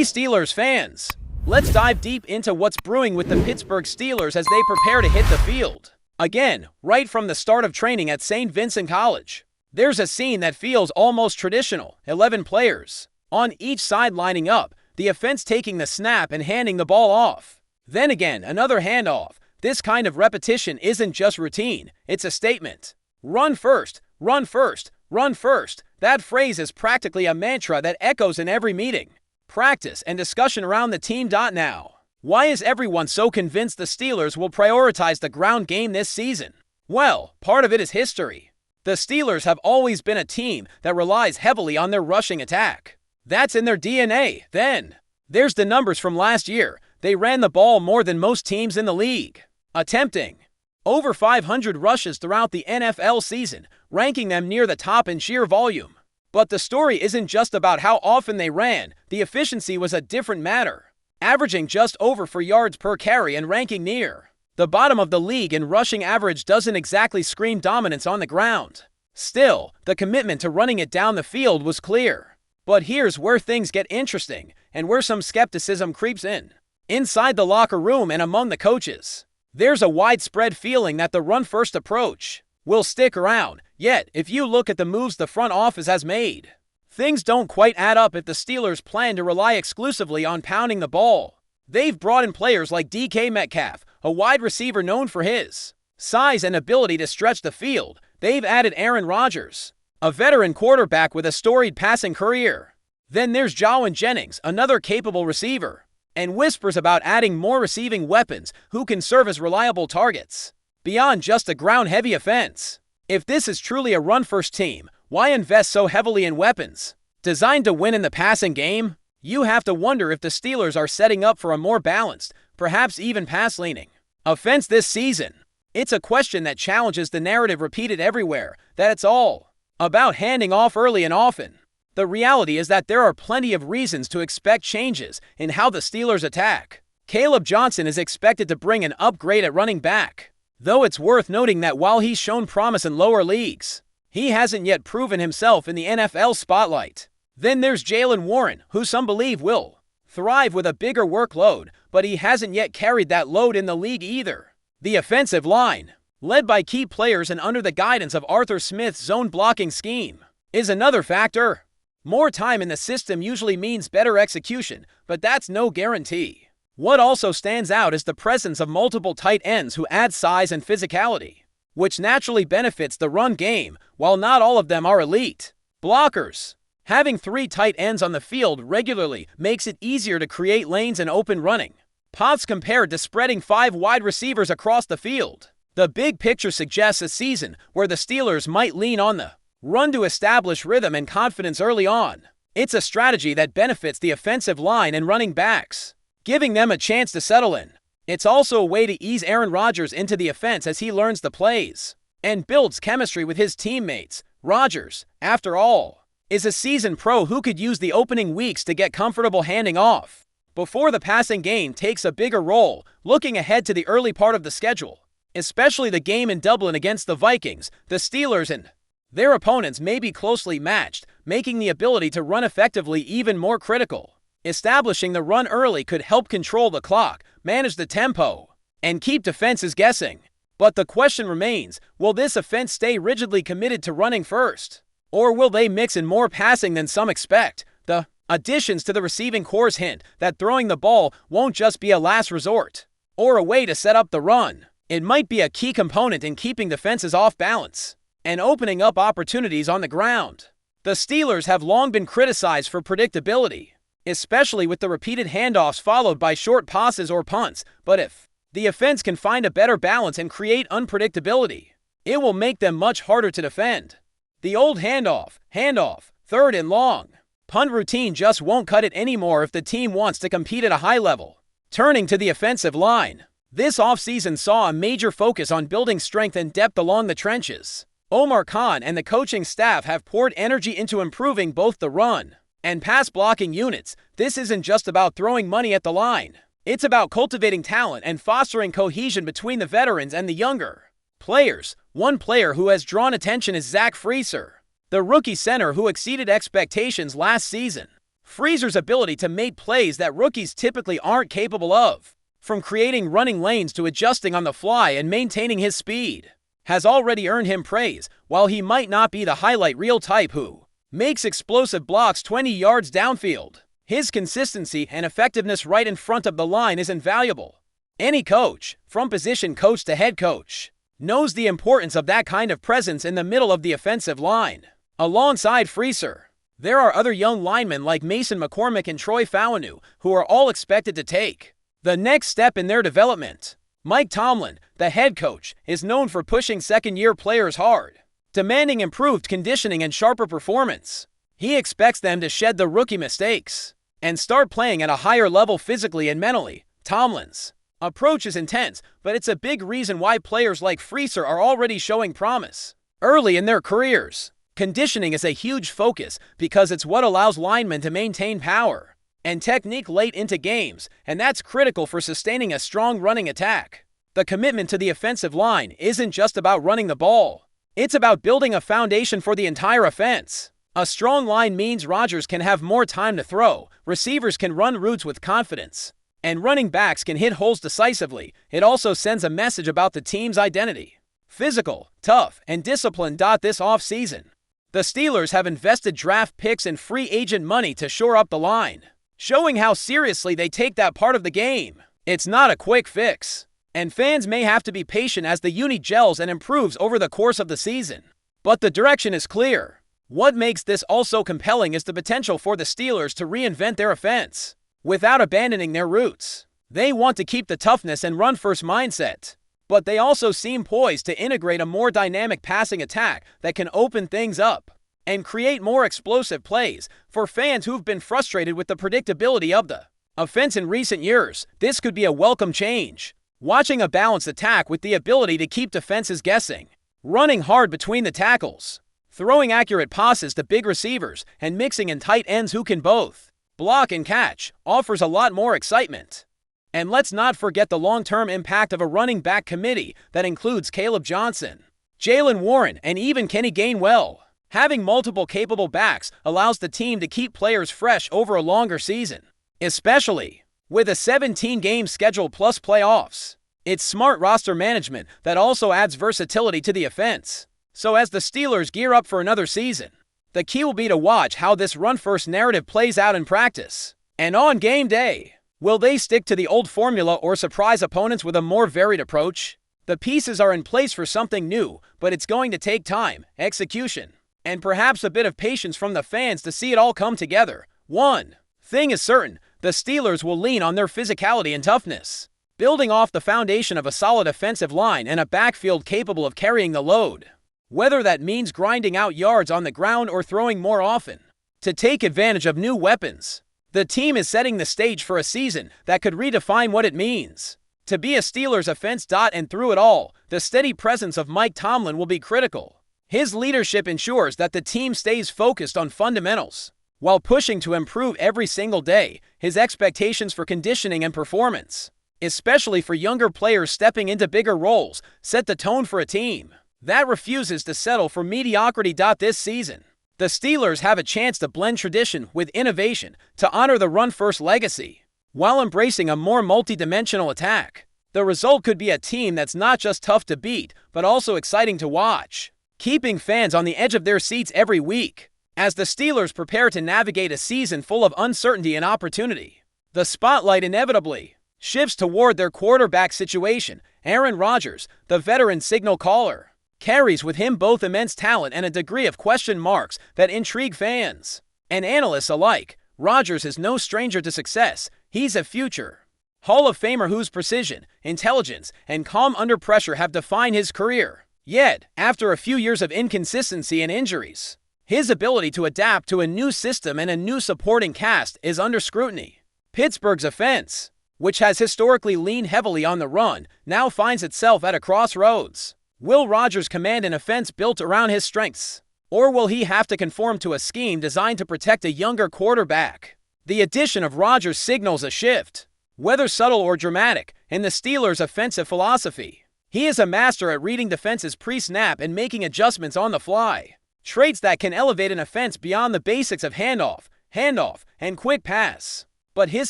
Steelers fans, let's dive deep into what's brewing with the Pittsburgh Steelers as they prepare to hit the field. Again, right from the start of training at St. Vincent College, there's a scene that feels almost traditional. 11 players on each side lining up, the offense taking the snap and handing the ball off. Then again, another handoff. This kind of repetition isn't just routine, it's a statement. Run first, run first, run first. That phrase is practically a mantra that echoes in every meeting, practice, and discussion around the team. Now, why is everyone so convinced the Steelers will prioritize the ground game this season? Well, part of it is history. The Steelers have always been a team that relies heavily on their rushing attack. That's in their DNA. Then, there's the numbers from last year. They ran the ball more than most teams in the league, attempting over 500 rushes throughout the NFL season, ranking them near the top in sheer volume. But the story isn't just about how often they ran. The efficiency was a different matter, averaging just over 4 yards per carry and ranking near the bottom of the league in rushing average doesn't exactly scream dominance on the ground. Still, the commitment to running it down the field was clear. But here's where things get interesting, and where some skepticism creeps in. Inside the locker room and among the coaches, there's a widespread feeling that the run-first approach will stick around. Yet, if you look at the moves the front office has made, things don't quite add up if the Steelers plan to rely exclusively on pounding the ball. They've brought in players like METCALF, a wide receiver known for his size and ability to stretch the field. They've added Rodgers, a veteran quarterback with a storied passing career. Then there's Jalen Jennings, another capable receiver, and whispers about adding more receiving weapons who can serve as reliable targets beyond just a ground-heavy offense. If this is truly a run-first team, why invest so heavily in weapons designed to win in the passing game? You have to wonder if the Steelers are setting up for a more balanced, perhaps even pass-leaning offense this season. It's a question that challenges the narrative repeated everywhere, that it's all about handing off early and often. The reality is that there are plenty of reasons to expect changes in how the Steelers attack. Caleb Johnson is expected to bring an upgrade at running back, though it's worth noting that while he's shown promise in lower leagues, he hasn't yet proven himself in the NFL spotlight. Then there's Jaylen Warren, who some believe will thrive with a bigger workload, but he hasn't yet carried that load in the league either. The offensive line, led by key players and under the guidance of Arthur Smith's zone blocking scheme, is another factor. More time in the system usually means better execution, but that's no guarantee. What also stands out is the presence of multiple tight ends who add size and physicality, which naturally benefits the run game, while not all of them are elite blockers. Having 3 tight ends on the field regularly makes it easier to create lanes and open running paths compared to spreading 5 wide receivers across the field. The big picture suggests a season where the Steelers might lean on the run to establish rhythm and confidence early on. It's a strategy that benefits the offensive line and running backs, giving them a chance to settle in. It's also a way to ease Rodgers into the offense as he learns the plays and builds chemistry with his teammates. Rodgers, after all, is a seasoned pro who could use the opening weeks to get comfortable handing off before the passing game takes a bigger role. Looking ahead to the early part of the schedule, especially the game in Dublin against the Vikings, the Steelers and their opponents may be closely matched, making the ability to run effectively even more critical. Establishing the run early could help control the clock, manage the tempo, and keep defenses guessing. But the question remains, will this offense stay rigidly committed to running first? Or will they mix in more passing than some expect? The additions to the receiving corps hint that throwing the ball won't just be a last resort or a way to set up the run. It might be a key component in keeping defenses off balance and opening up opportunities on the ground. The Steelers have long been criticized for predictability, especially with the repeated handoffs followed by short passes or punts. But if the offense can find a better balance and create unpredictability, it will make them much harder to defend. The old handoff, 3rd and long punt routine just won't cut it anymore if the team wants to compete at a high level. Turning to the offensive line, this offseason saw a major focus on building strength and depth along the trenches. Omar Khan and the coaching staff have poured energy into improving both the run and pass blocking units. This isn't just about throwing money at the line. It's about cultivating talent and fostering cohesion between the veterans and the younger players. One player who has drawn attention is Zach Freeser, the rookie center who exceeded expectations last season. Freezer's ability to make plays that rookies typically aren't capable of, from creating running lanes to adjusting on the fly and maintaining his speed, has already earned him praise. While he might not be the highlight reel type who makes explosive blocks 20 yards downfield, his consistency and effectiveness right in front of the line is invaluable. Any coach, from position coach to head coach, knows the importance of that kind of presence in the middle of the offensive line. Alongside Freezer, there are other young linemen like Mason McCormick and Troy Fauanu who are all expected to take the next step in their development. Mike Tomlin, the head coach, is known for pushing second-year players hard, demanding improved conditioning and sharper performance. He expects them to shed the rookie mistakes and start playing at a higher level physically and mentally. Tomlin's approach is intense, but it's a big reason why players like Freezer are already showing promise early in their careers. Conditioning is a huge focus because it's what allows linemen to maintain power and technique late into games, and that's critical for sustaining a strong running attack. The commitment to the offensive line isn't just about running the ball. It's about building a foundation for the entire offense. A strong line means Rodgers can have more time to throw, receivers can run routes with confidence, and running backs can hit holes decisively. It also sends a message about the team's identity. Physical, tough, and disciplined. This offseason, the Steelers have invested draft picks and free agent money to shore up the line, showing how seriously they take that part of the game. It's not a quick fix, and fans may have to be patient as the unit gels and improves over the course of the season. But the direction is clear. What makes this also compelling is the potential for the Steelers to reinvent their offense without abandoning their roots. They want to keep the toughness and run-first mindset, but they also seem poised to integrate a more dynamic passing attack that can open things up and create more explosive plays. For fans who've been frustrated with the predictability of the offense in recent years, this could be a welcome change. Watching a balanced attack with the ability to keep defenses guessing, running hard between the tackles, throwing accurate passes to big receivers, and mixing in tight ends who can both block and catch offers a lot more excitement. And let's not forget the long-term impact of a running back committee that includes Caleb Johnson, Jalen Warren, and even Kenny Gainwell. Having multiple capable backs allows the team to keep players fresh over a longer season, especially with a 17-game schedule plus playoffs. It's smart roster management that also adds versatility to the offense. So as the Steelers gear up for another season, the key will be to watch how this run-first narrative plays out in practice. And on game day, will they stick to the old formula or surprise opponents with a more varied approach? The pieces are in place for something new, but it's going to take time, execution, and perhaps a bit of patience from the fans to see it all come together. One thing is certain, the Steelers will lean on their physicality and toughness, building off the foundation of a solid offensive line and a backfield capable of carrying the load, whether that means grinding out yards on the ground or throwing more often. To take advantage of new weapons, the team is setting the stage for a season that could redefine what it means to be a Steelers offense. And through it all, the steady presence of Mike Tomlin will be critical. His leadership ensures that the team stays focused on fundamentals while pushing to improve every single day. His expectations for conditioning and performance, especially for younger players stepping into bigger roles, set the tone for a team that refuses to settle for mediocrity. This season, the Steelers have a chance to blend tradition with innovation to honor the run-first legacy while embracing a more multi-dimensional attack. The result could be a team that's not just tough to beat, but also exciting to watch, keeping fans on the edge of their seats every week. As the Steelers prepare to navigate a season full of uncertainty and opportunity, the spotlight inevitably shifts toward their quarterback situation. Aaron Rodgers, the veteran signal caller, carries with him both immense talent and a degree of question marks that intrigue fans and analysts alike. Rodgers is no stranger to success. He's a future Hall of Famer whose precision, intelligence, and calm under pressure have defined his career. Yet, after a few years of inconsistency and injuries, his ability to adapt to a new system and a new supporting cast is under scrutiny. Pittsburgh's offense, which has historically leaned heavily on the run, now finds itself at a crossroads. Will Rodgers command an offense built around his strengths, or will he have to conform to a scheme designed to protect a younger quarterback? The addition of Rodgers signals a shift, whether subtle or dramatic, in the Steelers' offensive philosophy. He is a master at reading defenses pre-snap and making adjustments on the fly, traits that can elevate an offense beyond the basics of handoff, handoff, and quick pass. But his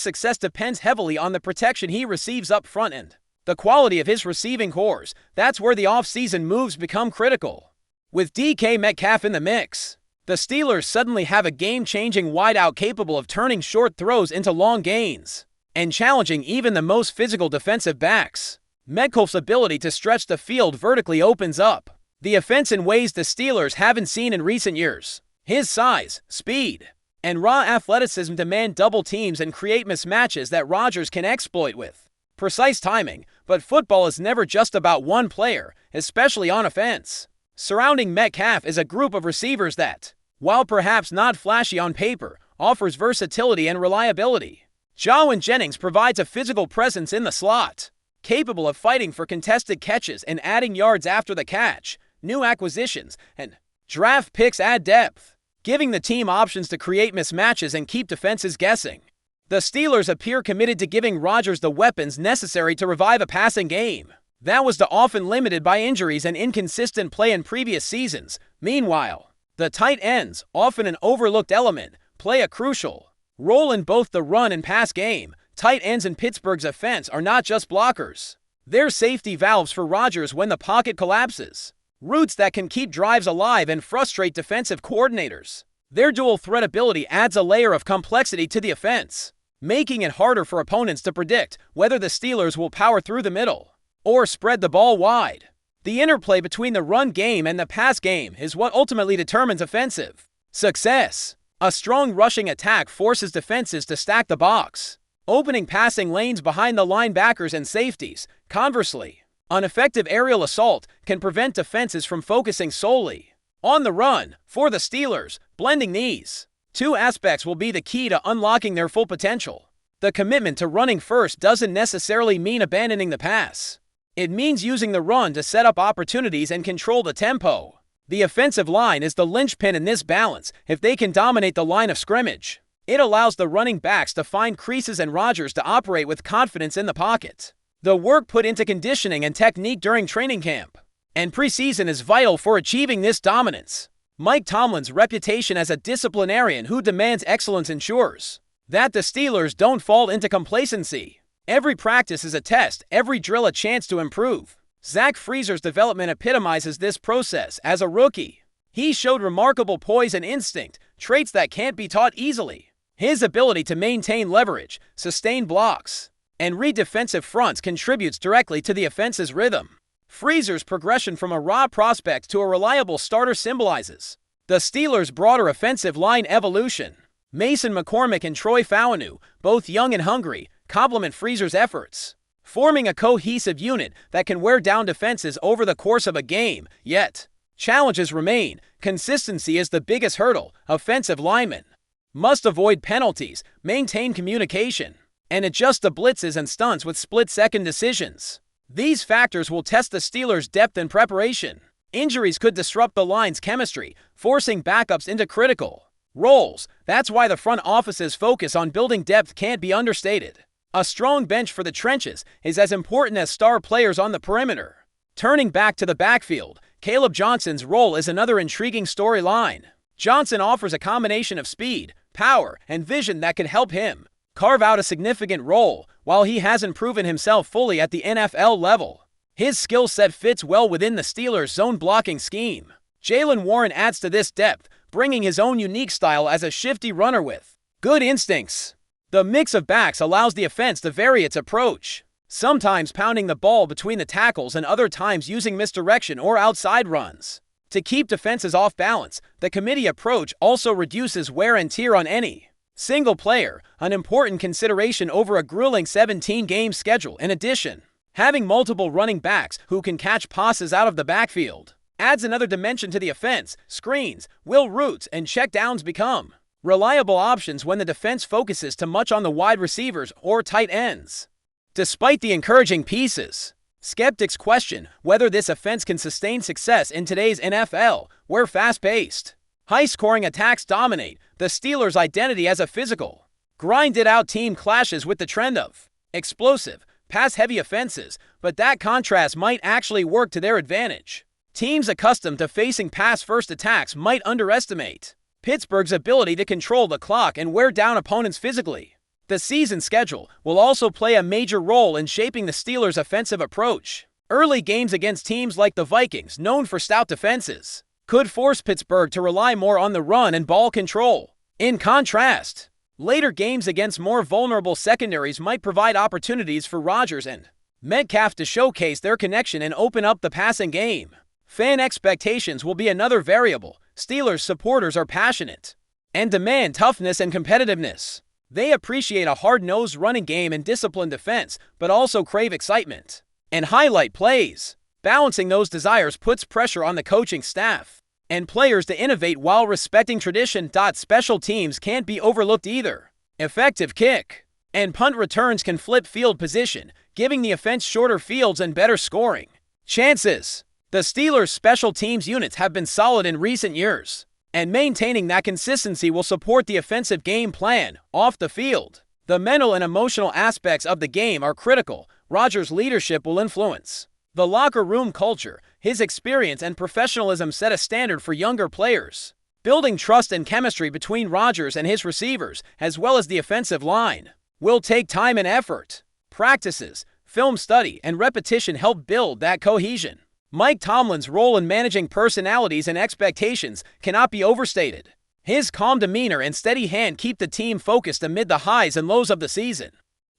success depends heavily on the protection he receives up front and the quality of his receiving cores. That's where the offseason moves become critical. With DK Metcalf in the mix, the Steelers suddenly have a game-changing wideout capable of turning short throws into long gains and challenging even the most physical defensive backs. Metcalf's ability to stretch the field vertically opens up the offense in ways the Steelers haven't seen in recent years. His size, speed, and raw athleticism demand double teams and create mismatches that Rodgers can exploit with precise timing. But football is never just about one player, especially on offense. Surrounding Metcalf is a group of receivers that, while perhaps not flashy on paper, offers versatility and reliability. Jauan Jennings provides a physical presence in the slot, capable of fighting for contested catches and adding yards after the catch. New acquisitions and draft picks add depth, giving the team options to create mismatches and keep defenses guessing. The Steelers appear committed to giving Rodgers the weapons necessary to revive a passing game that was too often limited by injuries and inconsistent play in previous seasons. Meanwhile, the tight ends, often an overlooked element, play a crucial role in both the run and pass game. Tight ends in Pittsburgh's offense are not just blockers. They're safety valves for Rodgers when the pocket collapses, routes that can keep drives alive and frustrate defensive coordinators. Their dual threat ability adds a layer of complexity to the offense, making it harder for opponents to predict whether the Steelers will power through the middle or spread the ball wide. The interplay between the run game and the pass game is what ultimately determines offensive success. A strong rushing attack forces defenses to stack the box, opening passing lanes behind the linebackers and safeties. Conversely, an effective aerial assault can prevent defenses from focusing solely on the run. For the Steelers, blending these two aspects will be the key to unlocking their full potential. The commitment to running first doesn't necessarily mean abandoning the pass. It means using the run to set up opportunities and control the tempo. The offensive line is the linchpin in this balance. If they can dominate the line of scrimmage, it allows the running backs to find creases and Rodgers to operate with confidence in the pocket. The work put into conditioning and technique during training camp and preseason is vital for achieving this dominance. Mike Tomlin's reputation as a disciplinarian who demands excellence ensures that the Steelers don't fall into complacency. Every practice is a test, every drill a chance to improve. Zach Freezer's development epitomizes this process. As a rookie, he showed remarkable poise and instinct, traits that can't be taught easily. His ability to maintain leverage, sustain blocks, and read defensive fronts contributes directly to the offense's rhythm. Freezer's progression from a raw prospect to a reliable starter symbolizes the Steelers' broader offensive line evolution. Mason McCormick and Troy Fauanu, both young and hungry, complement Freezer's efforts, forming a cohesive unit that can wear down defenses over the course of a game. Yet, challenges remain. Consistency is the biggest hurdle. Offensive linemen must avoid penalties, maintain communication, and adjust to blitzes and stunts with split-second decisions. These factors will test the Steelers' depth and preparation. Injuries could disrupt the line's chemistry, forcing backups into critical roles. That's why the front office's focus on building depth can't be understated. A strong bench for the trenches is as important as star players on the perimeter. Turning back to the backfield, Caleb Johnson's role is another intriguing storyline. Johnson offers a combination of speed, power, and vision that can help him carve out a significant role. While he hasn't proven himself fully at the NFL level, his skill set fits well within the Steelers' zone blocking scheme. Jaylen Warren adds to this depth, bringing his own unique style as a shifty runner with good instincts. The mix of backs allows the offense to vary its approach, sometimes pounding the ball between the tackles and other times using misdirection or outside runs to keep defenses off balance. The committee approach also reduces wear and tear on any single player, an important consideration over a grueling 17-game schedule. In addition, having multiple running backs who can catch passes out of the backfield adds another dimension to the offense. Screens, wheel routes, and checkdowns become reliable options when the defense focuses too much on the wide receivers or tight ends. Despite the encouraging pieces, skeptics question whether this offense can sustain success in today's NFL, where fast-paced, high-scoring attacks dominate. The Steelers' identity as a physical, grinded-out team clashes with the trend of explosive, pass-heavy offenses, but that contrast might actually work to their advantage. Teams accustomed to facing pass-first attacks might underestimate Pittsburgh's ability to control the clock and wear down opponents physically. The season schedule will also play a major role in shaping the Steelers' offensive approach. Early games against teams like the Vikings, known for stout defenses, could force Pittsburgh to rely more on the run and ball control. In contrast, later games against more vulnerable secondaries might provide opportunities for Rodgers and METCALF to showcase their connection and open up the passing game. Fan expectations will be another variable. Steelers supporters are passionate and demand toughness and competitiveness. They appreciate a hard-nosed running game and disciplined defense, but also crave excitement and highlight plays. Balancing those desires puts pressure on the coaching staff and players to innovate while respecting tradition. Special teams can't be overlooked either. Effective kick and punt returns can flip field position, giving the offense shorter fields and better scoring chances. The Steelers' special teams units have been solid in recent years, and maintaining that consistency will support the offensive game plan off the field. The mental and emotional aspects of the game are critical. Rodgers' leadership will influence the locker room culture. His experience and professionalism set a standard for younger players. Building trust and chemistry between Rodgers and his receivers, as well as the offensive line, will take time and effort. Practices, film study, and repetition help build that cohesion. Mike Tomlin's role in managing personalities and expectations cannot be overstated. His calm demeanor and steady hand keep the team focused amid the highs and lows of the season.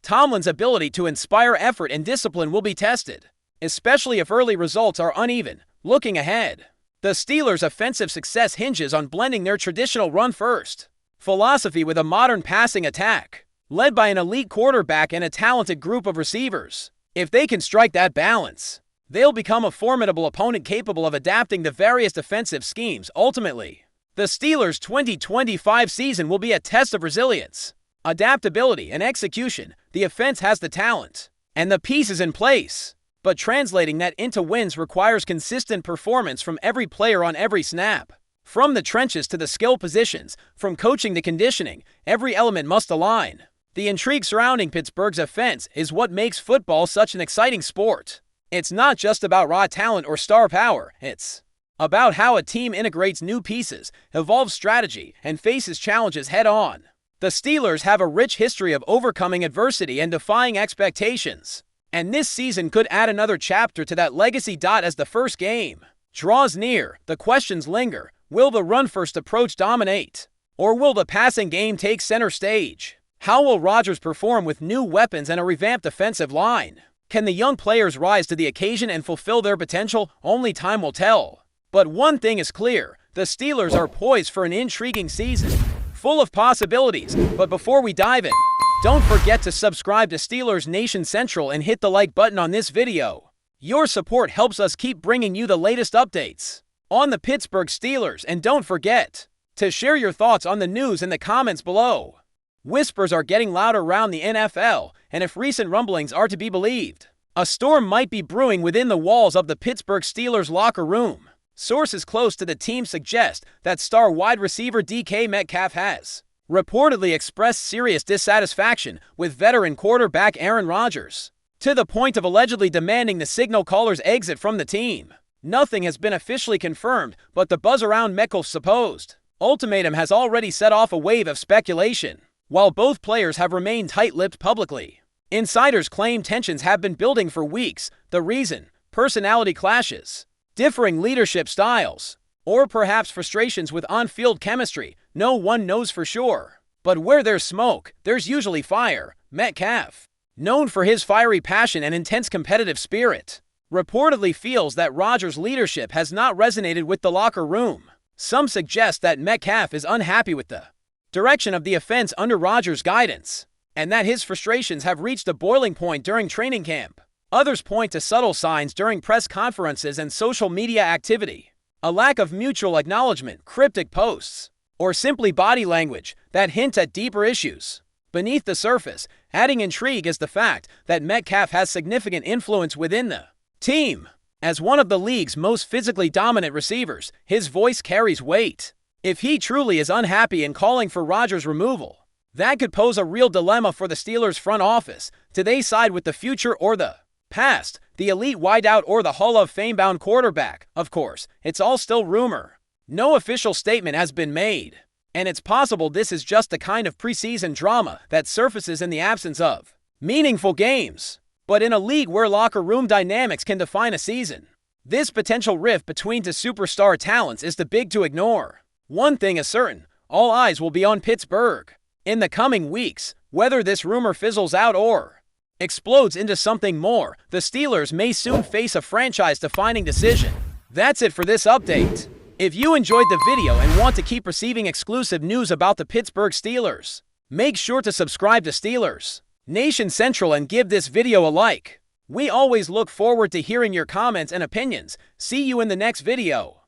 Tomlin's ability to inspire effort and discipline will be tested, especially if early results are uneven. Looking ahead, the Steelers' offensive success hinges on blending their traditional run-first philosophy with a modern passing attack, led by an elite quarterback and a talented group of receivers. If they can strike that balance, they'll become a formidable opponent capable of adapting to various defensive schemes. Ultimately, the Steelers' 2025 season will be a test of resilience, adaptability, and execution. The offense has the talent and the pieces in place, but translating that into wins requires consistent performance from every player on every snap. From the trenches to the skill positions, from coaching to conditioning, every element must align. The intrigue surrounding Pittsburgh's offense is what makes football such an exciting sport. It's not just about raw talent or star power. It's about how a team integrates new pieces, evolves strategy, and faces challenges head-on. The Steelers have a rich history of overcoming adversity and defying expectations, and this season could add another chapter to that legacy. As the first game draws near, the questions linger. Will the run-first approach dominate, or will the passing game take center stage? How will Rodgers perform with new weapons and a revamped offensive line? Can the young players rise to the occasion and fulfill their potential? Only time will tell. But one thing is clear, the Steelers are poised for an intriguing season, full of possibilities. But before we dive in, don't forget to subscribe to Steelers Nation Central and hit the like button on this video. Your support helps us keep bringing you the latest updates on the Pittsburgh Steelers, and don't forget to share your thoughts on the news in the comments below. Whispers are getting louder around the NFL, and if recent rumblings are to be believed, a storm might be brewing within the walls of the Pittsburgh Steelers locker room. Sources close to the team suggest that star wide receiver DK Metcalf has reportedly expressed serious dissatisfaction with veteran quarterback Aaron Rodgers, to the point of allegedly demanding the signal caller's exit from the team. Nothing has been officially confirmed, but the buzz around Metcalf's supposed ultimatum has already set off a wave of speculation. While both players have remained tight-lipped publicly, insiders claim tensions have been building for weeks. The reason? Personality clashes, differing leadership styles, or perhaps frustrations with on-field chemistry. No one knows for sure. But where there's smoke, there's usually fire. Metcalf, known for his fiery passion and intense competitive spirit, reportedly feels that Rodgers' leadership has not resonated with the locker room. Some suggest that Metcalf is unhappy with the direction of the offense under Rodgers' guidance, and that his frustrations have reached a boiling point during training camp. Others point to subtle signs during press conferences and social media activity, a lack of mutual acknowledgement, cryptic posts, or simply body language that hint at deeper issues beneath the surface. Adding intrigue is the fact that Metcalf has significant influence within the team. As one of the league's most physically dominant receivers, his voice carries weight. If he truly is unhappy and calling for Rodgers' removal, that could pose a real dilemma for the Steelers' front office. Do they side with the future or the past? The elite wideout or the Hall of Fame-bound quarterback? Of course, it's all still rumor. No official statement has been made, And it's possible this is just the kind of preseason drama that surfaces in the absence of meaningful games. But in a league where locker room dynamics can define a season, this potential rift between two superstar talents is too big to ignore. One thing is certain, all eyes will be on Pittsburgh in the coming weeks. Whether this rumor fizzles out or explodes into something more, the Steelers may soon face a franchise-defining decision. That's it for this update. If you enjoyed the video and want to keep receiving exclusive news about the Pittsburgh Steelers, make sure to subscribe to Steelers Nation Central and give this video a like. We always look forward to hearing your comments and opinions. See you in the next video.